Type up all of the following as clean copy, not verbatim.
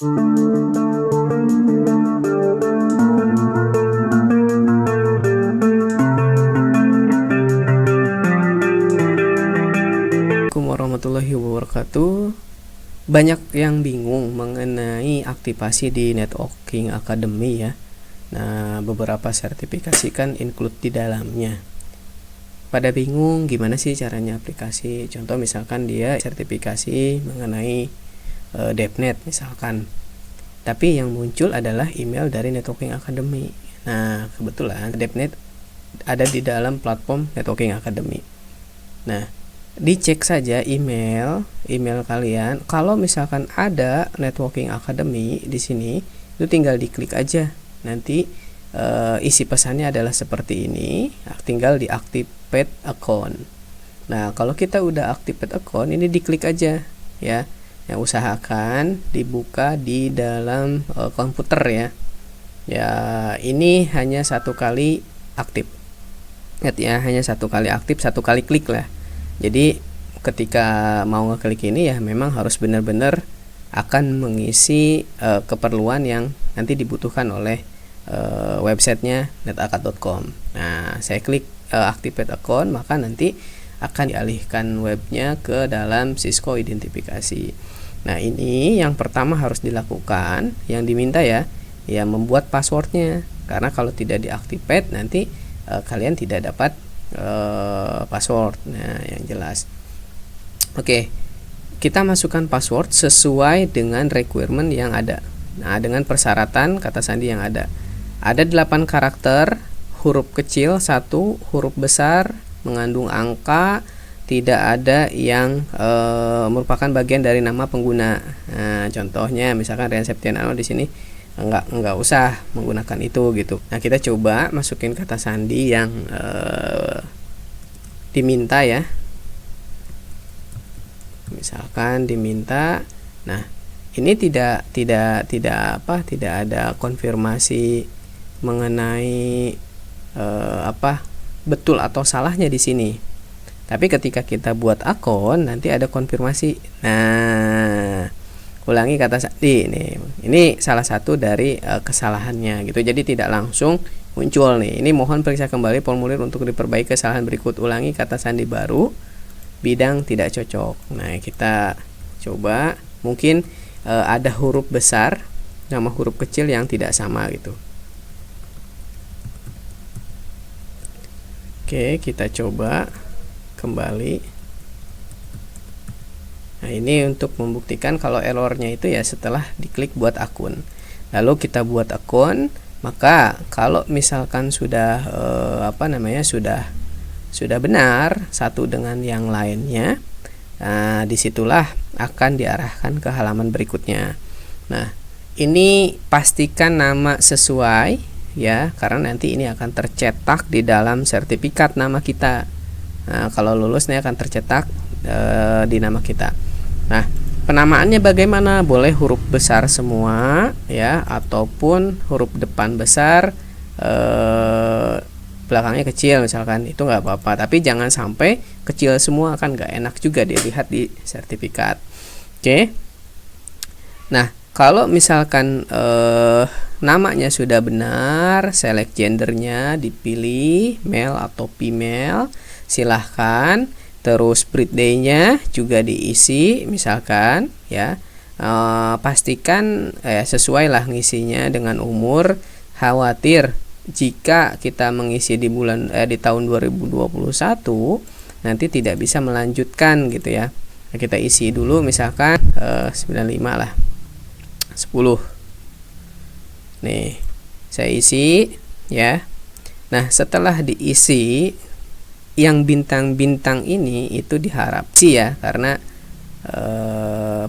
Assalamualaikum warahmatullahi wabarakatuh. Banyak yang bingung mengenai aktivasi di Networking Academy ya. Nah, beberapa sertifikasi kan include di dalamnya. Pada bingung gimana sih caranya aplikasi. Contoh misalkan dia sertifikasi mengenai DevNet misalkan. Tapi yang muncul adalah email dari Networking Academy. Nah, kebetulan DevNet ada di dalam platform Networking Academy. Nah, dicek saja email kalian. Kalau misalkan ada Networking Academy di sini, itu tinggal diklik aja. Nanti isi pesannya adalah seperti ini. Tinggal diactivate account. Nah, kalau kita udah activate account, ini diklik aja ya. Yang usahakan dibuka di dalam komputer ya. Ya, ini hanya satu kali aktif. Ingat ya, hanya satu kali aktif, satu kali klik lah. Jadi ketika mau ngeklik ini ya memang harus benar-benar akan mengisi keperluan yang nanti dibutuhkan oleh websitenya netaccount.com. Nah, saya klik activate account, maka nanti akan dialihkan webnya ke dalam Cisco identifikasi. Nah, ini yang pertama harus dilakukan, yang diminta ya membuat passwordnya, karena kalau tidak diactivate nanti kalian tidak dapat password. Nah, yang jelas. Oke, kita masukkan password sesuai dengan requirement yang ada. Nah, dengan persyaratan kata sandi yang ada. Ada 8 karakter, huruf kecil 1, huruf besar, mengandung angka, tidak ada yang merupakan bagian dari nama pengguna. Nah, contohnya misalkan Rian Septianano di sini enggak usah menggunakan itu gitu. Nah, kita coba masukin kata sandi yang diminta ya. Misalkan diminta. Nah, ini tidak ada konfirmasi mengenai betul atau salahnya di sini. Tapi ketika kita buat akun nanti ada konfirmasi. Nah, ulangi kata sandi nih. Ini salah satu dari kesalahannya gitu. Jadi tidak langsung muncul nih. Ini mohon periksa kembali formulir untuk diperbaiki kesalahan berikut. Ulangi kata sandi baru. Bidang tidak cocok. Nah, kita coba. Mungkin ada huruf besar sama huruf kecil yang tidak sama gitu. Oke, kita coba kembali. Nah, ini untuk membuktikan kalau errornya itu ya setelah diklik buat akun. Lalu kita buat akun, maka kalau misalkan sudah sudah benar satu dengan yang lainnya, nah, disitulah akan diarahkan ke halaman berikutnya. Nah, ini pastikan nama sesuai ya, karena nanti ini akan tercetak di dalam sertifikat nama kita. Nah, kalau lulus ini akan tercetak di nama kita. Nah, penamaannya bagaimana? Boleh huruf besar semua ya, ataupun huruf depan besar, belakangnya kecil misalkan, itu nggak apa-apa. Tapi jangan sampai kecil semua, kan nggak enak juga dilihat di sertifikat. Oke. Nah, kalau misalkan namanya sudah benar, select gendernya dipilih male atau female, silahkan. Terus birthday-nya juga diisi misalkan ya. Pastikan sesuai lah ngisinya dengan umur. Khawatir jika kita mengisi di tahun 2021 nanti tidak bisa melanjutkan gitu ya. Nah, kita isi dulu misalkan 95 lah, 10. Nih, saya isi ya. Nah, setelah diisi, yang bintang-bintang ini itu diharap sih ya, karena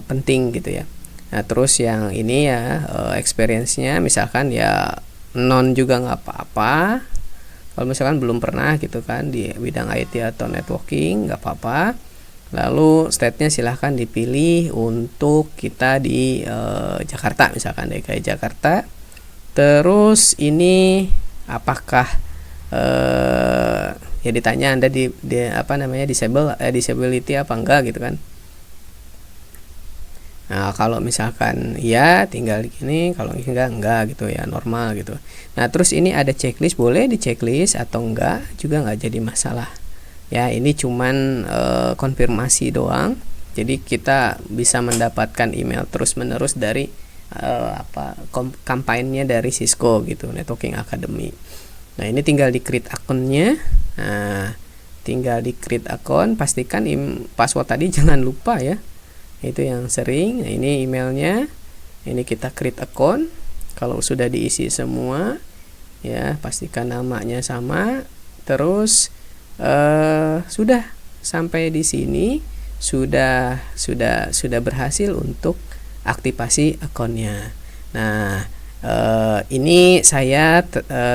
penting gitu ya. Nah, terus yang ini ya experience-nya misalkan ya non juga nggak apa-apa. Kalau misalkan belum pernah gitu kan di bidang IT atau networking, nggak apa-apa. Lalu state-nya silahkan dipilih untuk kita di Jakarta, misalkan DKI Jakarta. Terus ini apakah ya ditanya Anda di disability apa enggak gitu kan. Nah, kalau misalkan ya tinggal di sini, kalau enggak gitu ya, normal gitu. Nah, terus ini ada checklist, boleh di checklist atau enggak juga nggak jadi masalah. Ya, ini cuman konfirmasi doang. Jadi kita bisa mendapatkan email terus-menerus dari kampanyenya dari Cisco gitu, Networking Academy. Nah, ini tinggal di create akunnya. Nah, tinggal di create akun, pastikan password tadi jangan lupa ya. Itu yang sering. Nah, ini emailnya. Ini kita create akun. Kalau sudah diisi semua, ya pastikan namanya sama. Terus sudah sampai di sini, sudah berhasil untuk aktivasi akunnya. Nah, ini saya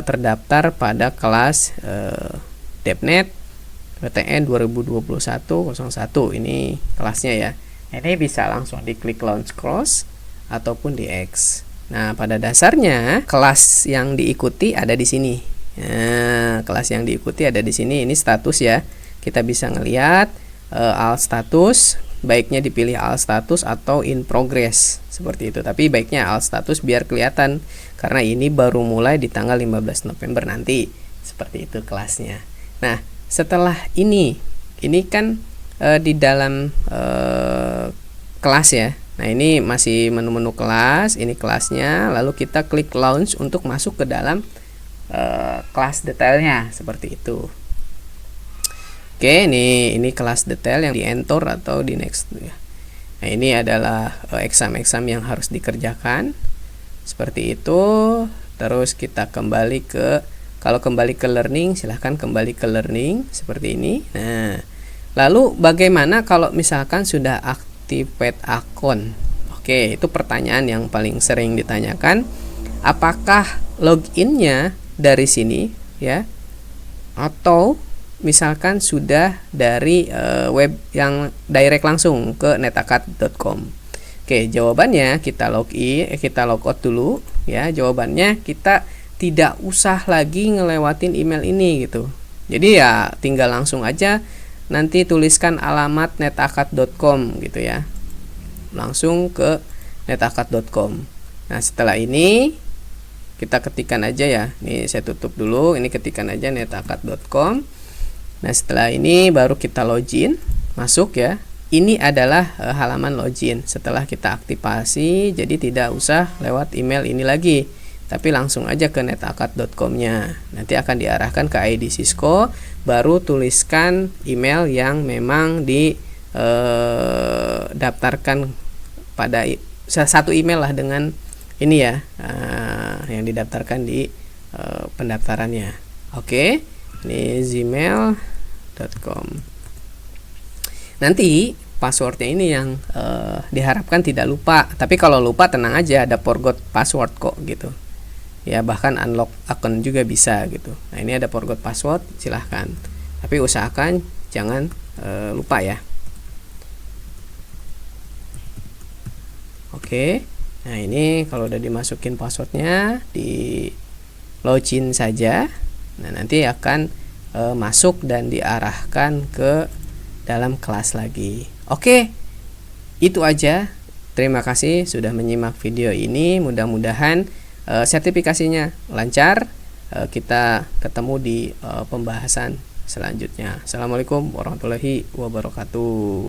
terdaftar pada kelas DevNet PTN 2021-01. Ini kelasnya ya. Ini bisa langsung diklik launch course ataupun di X. Nah, pada dasarnya kelas yang diikuti ada di sini. Nah, kelas yang diikuti ada di sini. Ini status ya. Kita bisa ngelihat all status, baiknya dipilih all status atau in progress seperti itu. Tapi baiknya all status biar kelihatan karena ini baru mulai di tanggal 15 November nanti. Seperti itu kelasnya. Nah, setelah ini kan di dalam kelas ya. Nah, ini masih menu-menu kelas, ini kelasnya, lalu kita klik launch untuk masuk ke dalam kelas detailnya seperti itu. Oke, ini kelas detail yang di enter atau di next ya. Nah, ini adalah exam-exam yang harus dikerjakan seperti itu. Terus kita kembali ke, kalau kembali ke learning, silahkan kembali ke learning seperti ini. Nah, lalu bagaimana kalau misalkan sudah activate akun? Oke, itu pertanyaan yang paling sering ditanyakan. Apakah loginnya dari sini ya, atau misalkan sudah dari web yang direct langsung ke netakad.com? Oke, jawabannya kita log out dulu ya. Jawabannya kita tidak usah lagi ngelewatin email ini gitu. Jadi ya tinggal langsung aja nanti tuliskan alamat netakad.com gitu ya, langsung ke netakad.com. Nah, setelah ini kita ketikkan aja ya. Ini saya tutup dulu, ini ketikkan aja netakad.com. Nah, setelah ini baru kita login, masuk ya. Ini adalah halaman login setelah kita aktivasi, jadi tidak usah lewat email ini lagi, tapi langsung aja ke netakad.com-nya. Nanti akan diarahkan ke ID Cisco, baru tuliskan email yang memang didaftarkan pada satu email lah dengan ini ya, yang didaftarkan di pendaftarannya. Oke, ini gmail.com. Nanti passwordnya ini yang diharapkan tidak lupa. Tapi kalau lupa tenang aja, ada forgot password kok gitu. Ya, bahkan unlock akun juga bisa gitu. Nah, ini ada forgot password, silahkan. Tapi usahakan jangan lupa ya. Oke. Nah, ini kalau udah dimasukin passwordnya, di login saja. Nah, nanti akan masuk dan diarahkan ke dalam kelas lagi. Oke. Itu aja. Terima kasih sudah menyimak video ini. Mudah-mudahan sertifikasinya lancar. Kita ketemu di pembahasan selanjutnya. Assalamualaikum warahmatullahi wabarakatuh.